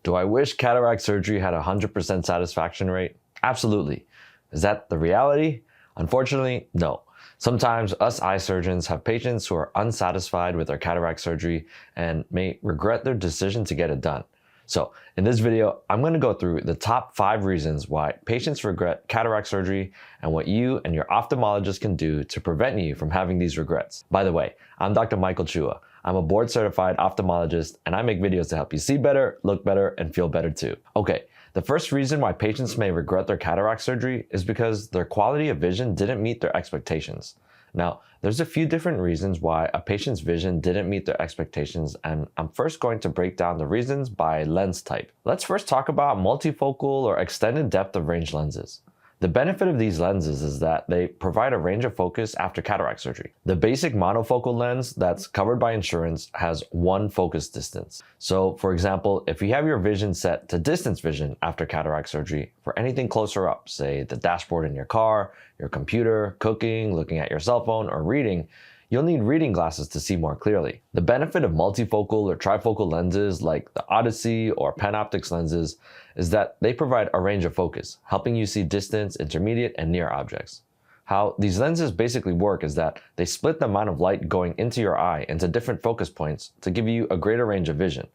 Do I wish cataract surgery had a 100% satisfaction rate? Absolutely. Is that the reality? Unfortunately, no. Sometimes us eye surgeons have patients who are unsatisfied with their cataract surgery and may regret their decision to get it done. So in this video, I'm going to go through the top 5 reasons why patients regret cataract surgery and what you and your ophthalmologist can do to prevent you from having these regrets. By the way, I'm Dr. Michael Chua. I'm a board-certified ophthalmologist and I make videos to help you see better, look better, and feel better too. Okay, the first reason why patients may regret their cataract surgery is because their quality of vision didn't meet their expectations. Now, there's a few different reasons why a patient's vision didn't meet their expectations, and I'm first going to break down the reasons by lens type. Let's first talk about multifocal or extended depth of range lenses. The benefit of these lenses is that they provide a range of focus after cataract surgery. The basic monofocal lens that's covered by insurance has one focus distance. So, for example, if you have your vision set to distance vision after cataract surgery for anything closer up, say the dashboard in your car, your computer, cooking, looking at your cell phone, or reading, you'll need reading glasses to see more clearly. The benefit of multifocal or trifocal lenses like the Odyssey or PanOptix lenses is that they provide a range of focus, helping you see distance, intermediate, and near objects. How these lenses basically work is that they split the amount of light going into your eye into different focus points to give you a greater range of vision.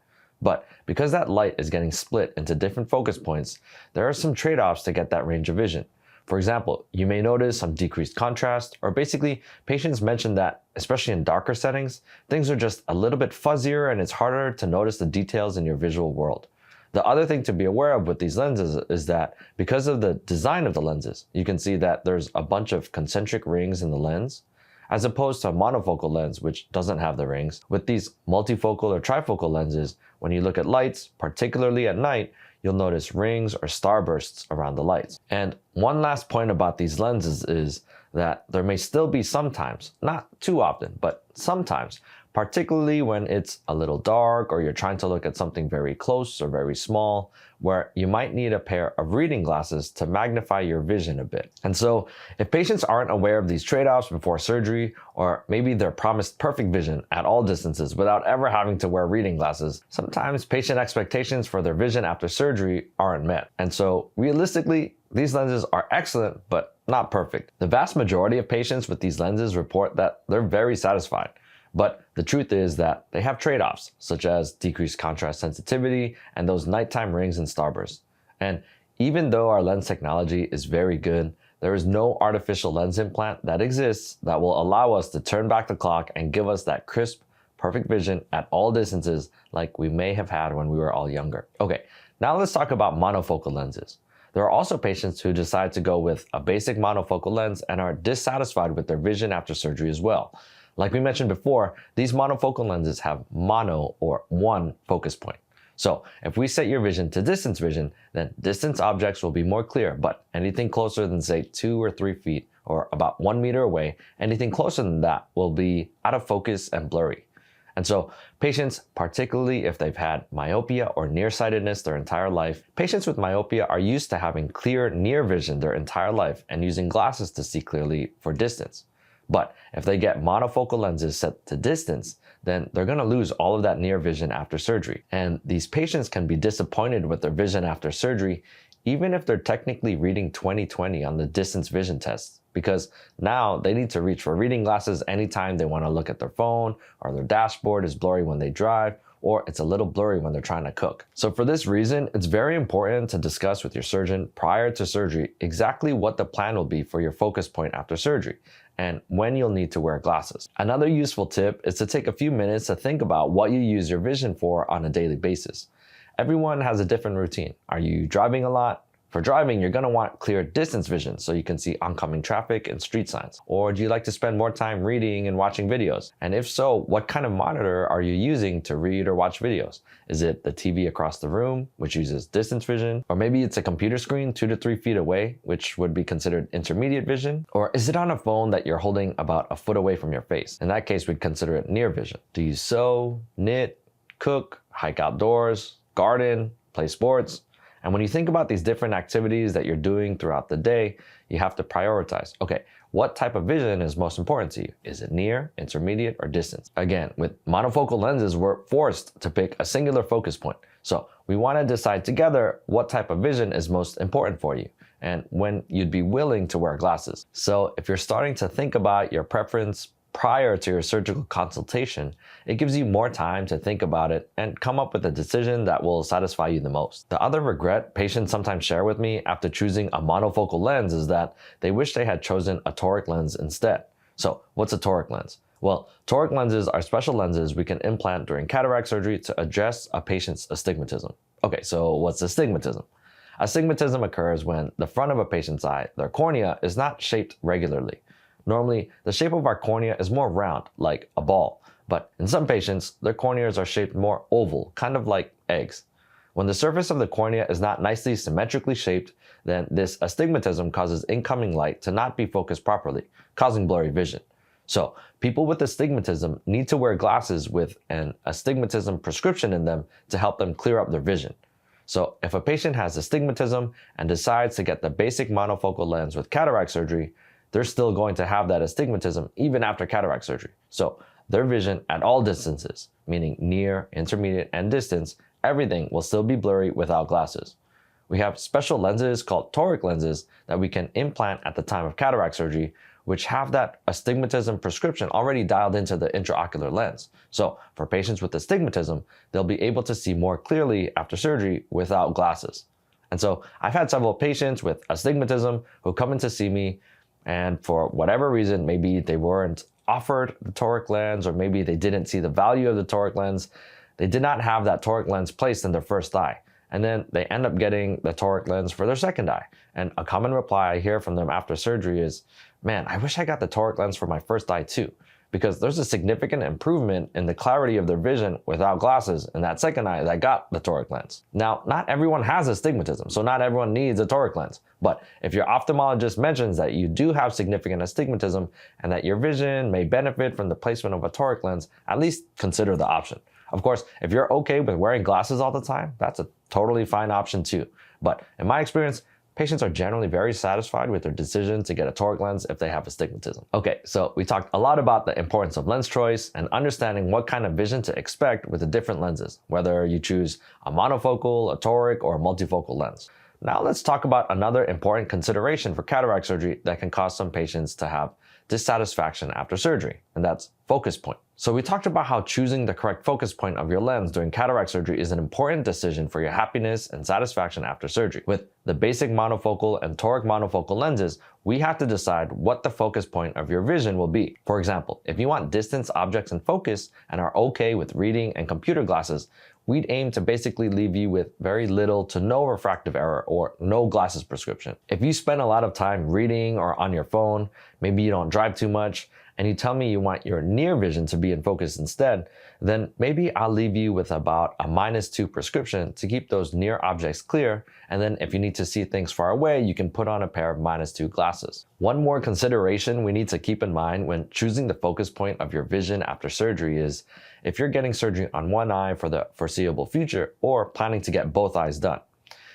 But because that light is getting split into different focus points, there are some trade-offs to get that range of vision. For example, you may notice some decreased contrast, or basically, patients mention that, especially in darker settings, things are just a little bit fuzzier and it's harder to notice the details in your visual world. The other thing to be aware of with these lenses is that because of the design of the lenses, you can see that there's a bunch of concentric rings in the lens, as opposed to a monofocal lens which doesn't have the rings. With these multifocal or trifocal lenses, when you look at lights, particularly at night, you'll notice rings or starbursts around the lights. And one last point about these lenses is that there may still be sometimes, not too often, but sometimes, particularly when it's a little dark or you're trying to look at something very close or very small, where you might need a pair of reading glasses to magnify your vision a bit. And so if patients aren't aware of these trade-offs before surgery, or maybe they're promised perfect vision at all distances without ever having to wear reading glasses, sometimes patient expectations for their vision after surgery aren't met. And so realistically, these lenses are excellent, but not perfect. The vast majority of patients with these lenses report that they're very satisfied. But the truth is that they have trade-offs, such as decreased contrast sensitivity and those nighttime rings and starbursts. And even though our lens technology is very good, there is no artificial lens implant that exists that will allow us to turn back the clock and give us that crisp, perfect vision at all distances like we may have had when we were all younger. Okay, now let's talk about monofocal lenses. There are also patients who decide to go with a basic monofocal lens and are dissatisfied with their vision after surgery as well. Like we mentioned before, these monofocal lenses have mono or one focus point. So if we set your vision to distance vision, then distance objects will be more clear, but anything closer than say 2 or 3 feet or about 1 meter away, anything closer than that will be out of focus and blurry. And so patients, particularly if they've had myopia or nearsightedness their entire life, patients with myopia are used to having clear near vision their entire life and using glasses to see clearly for distance. But if they get monofocal lenses set to distance, then they're going to lose all of that near vision after surgery. And these patients can be disappointed with their vision after surgery, even if they're technically reading 20/20 on the distance vision test, because now they need to reach for reading glasses anytime they want to look at their phone, or their dashboard is blurry when they drive, or it's a little blurry when they're trying to cook. So for this reason, it's very important to discuss with your surgeon prior to surgery exactly what the plan will be for your focus point after surgery and when you'll need to wear glasses. Another useful tip is to take a few minutes to think about what you use your vision for on a daily basis. Everyone has a different routine. Are you driving a lot? For driving, you're going to want clear distance vision so you can see oncoming traffic and street signs. Or do you like to spend more time reading and watching videos? And if so, what kind of monitor are you using to read or watch videos? Is it the TV across the room, which uses distance vision? Or maybe it's a computer screen 2 to 3 feet away, which would be considered intermediate vision? Or is it on a phone that you're holding about a foot away from your face? In that case, we'd consider it near vision. Do you sew, knit, cook, hike outdoors, garden, play sports? And when you think about these different activities that you're doing throughout the day, you have to prioritize. Okay, what type of vision is most important to you? Is it near, intermediate, or distance? Again, with monofocal lenses, we're forced to pick a singular focus point. So we want to decide together what type of vision is most important for you and when you'd be willing to wear glasses. So if you're starting to think about your preference prior to your surgical consultation, it gives you more time to think about it and come up with a decision that will satisfy you the most. The other regret patients sometimes share with me after choosing a monofocal lens is that they wish they had chosen a toric lens instead. So what's a toric lens? Well, toric lenses are special lenses we can implant during cataract surgery to address a patient's astigmatism. Okay, so what's astigmatism? Astigmatism occurs when the front of a patient's eye, their cornea, is not shaped regularly. Normally, the shape of our cornea is more round, like a ball, but in some patients, their corneas are shaped more oval, kind of like eggs. When the surface of the cornea is not nicely symmetrically shaped, then this astigmatism causes incoming light to not be focused properly, causing blurry vision. So, people with astigmatism need to wear glasses with an astigmatism prescription in them to help them clear up their vision. So, if a patient has astigmatism and decides to get the basic monofocal lens with cataract surgery, they're still going to have that astigmatism even after cataract surgery. So their vision at all distances, meaning near, intermediate, and distance, everything will still be blurry without glasses. We have special lenses called toric lenses that we can implant at the time of cataract surgery, which have that astigmatism prescription already dialed into the intraocular lens. So for patients with astigmatism, they'll be able to see more clearly after surgery without glasses. And so I've had several patients with astigmatism who come in to see me, and for whatever reason, maybe they weren't offered the toric lens, or maybe they didn't see the value of the toric lens. They did not have that toric lens placed in their first eye. And then they end up getting the toric lens for their second eye. And a common reply I hear from them after surgery is, man, I wish I got the toric lens for my first eye too, because there's a significant improvement in the clarity of their vision without glasses in that second eye that got the toric lens. Now, not everyone has astigmatism, so not everyone needs a toric lens. But if your ophthalmologist mentions that you do have significant astigmatism and that your vision may benefit from the placement of a toric lens, at least consider the option. Of course, if you're okay with wearing glasses all the time, that's a totally fine option too. But in my experience, patients are generally very satisfied with their decision to get a toric lens if they have astigmatism. Okay, so we talked a lot about the importance of lens choice and understanding what kind of vision to expect with the different lenses, whether you choose a monofocal, a toric, or a multifocal lens. Now let's talk about another important consideration for cataract surgery that can cause some patients to have dissatisfaction after surgery, and that's focus point. So we talked about how choosing the correct focus point of your lens during cataract surgery is an important decision for your happiness and satisfaction after surgery. With the basic monofocal and toric monofocal lenses, we have to decide what the focus point of your vision will be. For example, if you want distance objects in focus and are okay with reading and computer glasses, we'd aim to basically leave you with very little to no refractive error or no glasses prescription. If you spend a lot of time reading or on your phone, maybe you don't drive too much, and you tell me you want your near vision to be in focus instead, then maybe I'll leave you with about a -2 prescription to keep those near objects clear, and then if you need to see things far away, you can put on a pair of -2 glasses. One more consideration we need to keep in mind when choosing the focus point of your vision after surgery is if you're getting surgery on one eye for the foreseeable future or planning to get both eyes done.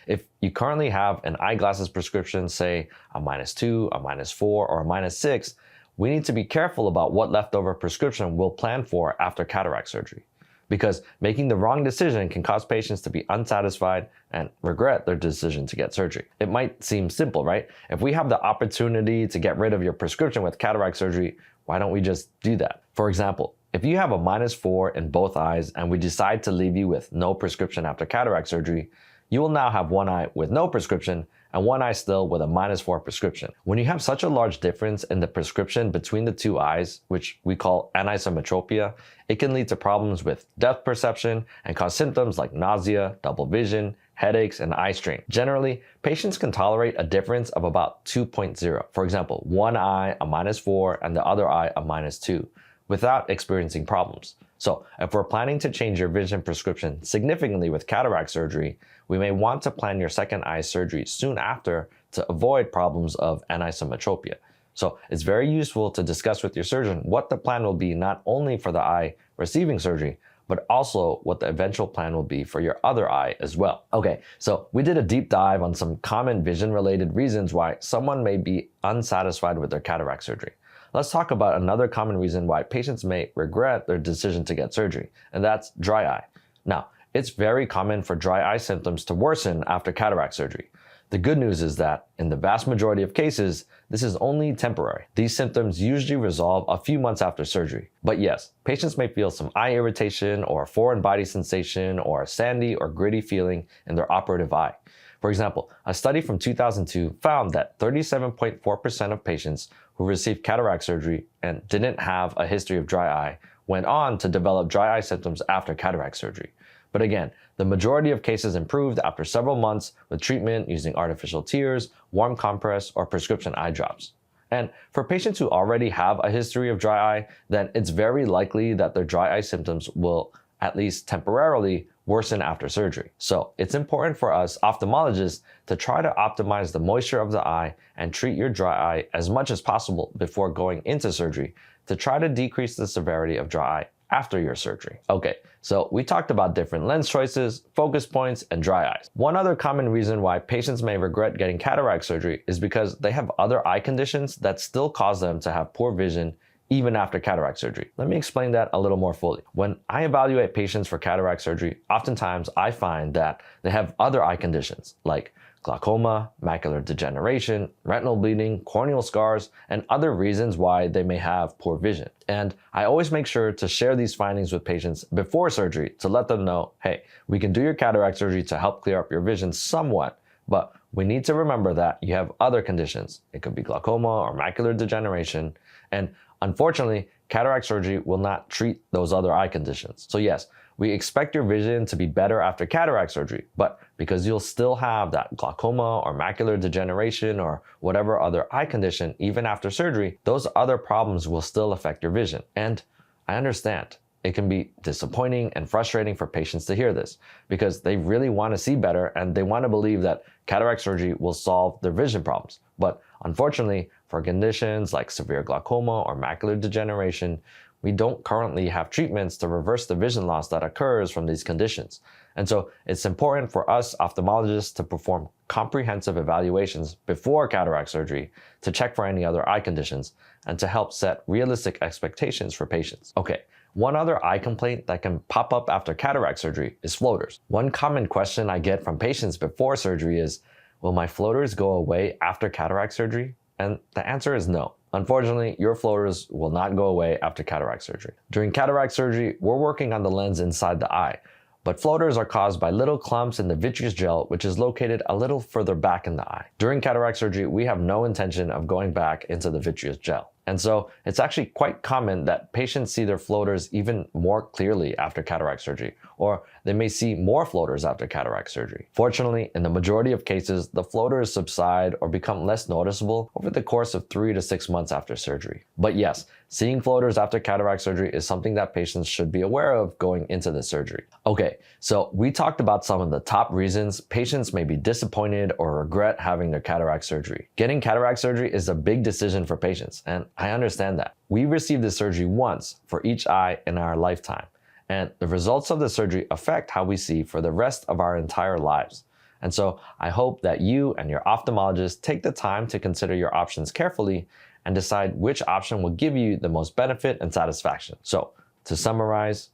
If you currently have an eyeglasses prescription, say a -2, a -4, or a -6, we need to be careful about what leftover prescription we'll plan for after cataract surgery, because making the wrong decision can cause patients to be unsatisfied and regret their decision to get surgery. It might seem simple, right? If we have the opportunity to get rid of your prescription with cataract surgery, why don't we just do that? For example, if you have a -4 in both eyes and we decide to leave you with no prescription after cataract surgery, you will now have one eye with no prescription and one eye still with a -4 prescription. When you have such a large difference in the prescription between the two eyes, which we call anisometropia, it can lead to problems with depth perception and cause symptoms like nausea, double vision, headaches, and eye strain. Generally, patients can tolerate a difference of about 2.0. For example, one eye a -4 and the other eye a -2, without experiencing problems. So if we're planning to change your vision prescription significantly with cataract surgery, we may want to plan your second eye surgery soon after to avoid problems of anisometropia. So it's very useful to discuss with your surgeon what the plan will be not only for the eye receiving surgery, but also what the eventual plan will be for your other eye as well. Okay, so we did a deep dive on some common vision-related reasons why someone may be unsatisfied with their cataract surgery. Let's talk about another common reason why patients may regret their decision to get surgery, and that's dry eye. Now, it's very common for dry eye symptoms to worsen after cataract surgery. The good news is that, in the vast majority of cases, this is only temporary. These symptoms usually resolve a few months after surgery. But yes, patients may feel some eye irritation or foreign body sensation or a sandy or gritty feeling in their operative eye. For example, a study from 2002 found that 37.4% of patients who received cataract surgery and didn't have a history of dry eye went on to develop dry eye symptoms after cataract surgery. But again, the majority of cases improved after several months with treatment using artificial tears, warm compress, or prescription eye drops. And for patients who already have a history of dry eye, then it's very likely that their dry eye symptoms will, at least temporarily, worsen after surgery. So it's important for us ophthalmologists to try to optimize the moisture of the eye and treat your dry eye as much as possible before going into surgery to try to decrease the severity of dry eye after your surgery. Okay, so we talked about different lens choices, focus points, and dry eyes. One other common reason why patients may regret getting cataract surgery is because they have other eye conditions that still cause them to have poor vision even after cataract surgery. Let me explain that a little more fully. When I evaluate patients for cataract surgery, oftentimes I find that they have other eye conditions like glaucoma, macular degeneration, retinal bleeding, corneal scars, and other reasons why they may have poor vision. And I always make sure to share these findings with patients before surgery to let them know, hey, we can do your cataract surgery to help clear up your vision somewhat, but we need to remember that you have other conditions. It could be glaucoma or macular degeneration, and unfortunately, cataract surgery will not treat those other eye conditions. So yes, we expect your vision to be better after cataract surgery, but because you'll still have that glaucoma or macular degeneration or whatever other eye condition even after surgery, those other problems will still affect your vision. And I understand. It can be disappointing and frustrating for patients to hear this because they really want to see better and they want to believe that cataract surgery will solve their vision problems. But unfortunately, for conditions like severe glaucoma or macular degeneration, we don't currently have treatments to reverse the vision loss that occurs from these conditions. And so it's important for us ophthalmologists to perform comprehensive evaluations before cataract surgery to check for any other eye conditions and to help set realistic expectations for patients. Okay, one other eye complaint that can pop up after cataract surgery is floaters. One common question I get from patients before surgery is, will my floaters go away after cataract surgery? And the answer is no. Unfortunately, your floaters will not go away after cataract surgery. During cataract surgery, we're working on the lens inside the eye, but floaters are caused by little clumps in the vitreous gel, which is located a little further back in the eye. During cataract surgery, we have no intention of going back into the vitreous gel. And so it's actually quite common that patients see their floaters even more clearly after cataract surgery, or they may see more floaters after cataract surgery. Fortunately, in the majority of cases, the floaters subside or become less noticeable over the course of 3 to 6 months after surgery. But yes, seeing floaters after cataract surgery is something that patients should be aware of going into the surgery. Okay, so we talked about some of the top reasons patients may be disappointed or regret having their cataract surgery. Getting cataract surgery is a big decision for patients, and I understand that. We receive the surgery once for each eye in our lifetime, and the results of the surgery affect how we see for the rest of our entire lives. And so I hope that you and your ophthalmologist take the time to consider your options carefully and decide which option will give you the most benefit and satisfaction. So, to summarize,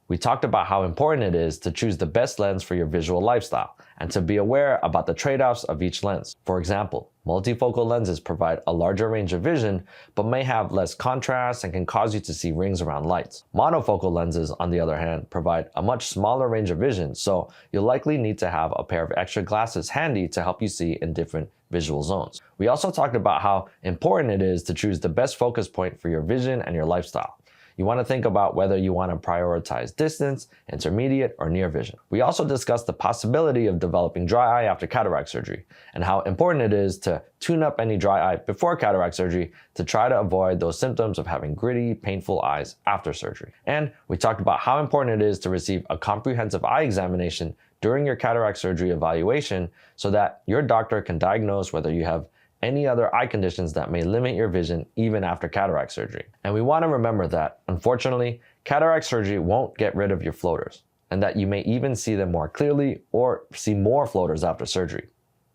we talked about how important it is to choose the best lens for your visual lifestyle and to be aware about the trade-offs of each lens. For example, multifocal lenses provide a larger range of vision but may have less contrast and can cause you to see rings around lights. Monofocal lenses, on the other hand, provide a much smaller range of vision, so you'll likely need to have a pair of extra glasses handy to help you see in different visual zones. We also talked about how important it is to choose the best focus point for your vision and your lifestyle. You want to think about whether you want to prioritize distance, intermediate, or near vision. We also discussed the possibility of developing dry eye after cataract surgery and how important it is to tune up any dry eye before cataract surgery to try to avoid those symptoms of having gritty, painful eyes after surgery. And we talked about how important it is to receive a comprehensive eye examination during your cataract surgery evaluation so that your doctor can diagnose whether you have any other eye conditions that may limit your vision even after cataract surgery. And we want to remember that, unfortunately, cataract surgery won't get rid of your floaters, and that you may even see them more clearly or see more floaters after surgery.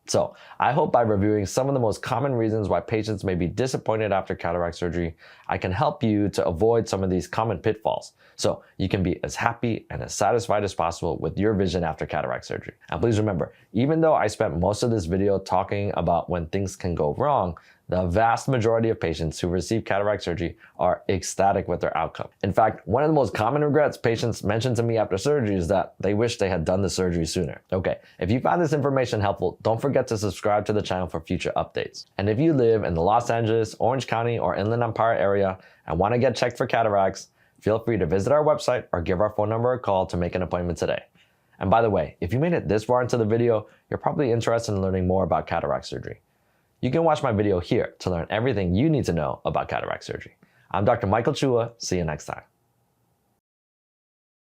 So I hope by reviewing some of the most common reasons why patients may be disappointed after cataract surgery, I can help you to avoid some of these common pitfalls so you can be as happy and as satisfied as possible with your vision after cataract surgery. And please remember, even though I spent most of this video talking about when things can go wrong, the vast majority of patients who receive cataract surgery are ecstatic with their outcome. In fact, one of the most common regrets patients mention to me after surgery is that they wish they had done the surgery sooner. Okay, if you found this information helpful, don't forget to subscribe to the channel for future updates. And if you live in the Los Angeles, Orange County, or Inland Empire area and want to get checked for cataracts, feel free to visit our website or give our phone number a call to make an appointment today. And by the way, if you made it this far into the video, you're probably interested in learning more about cataract surgery. You can watch my video here to learn everything you need to know about cataract surgery. I'm Dr. Michael Chua. See you next time.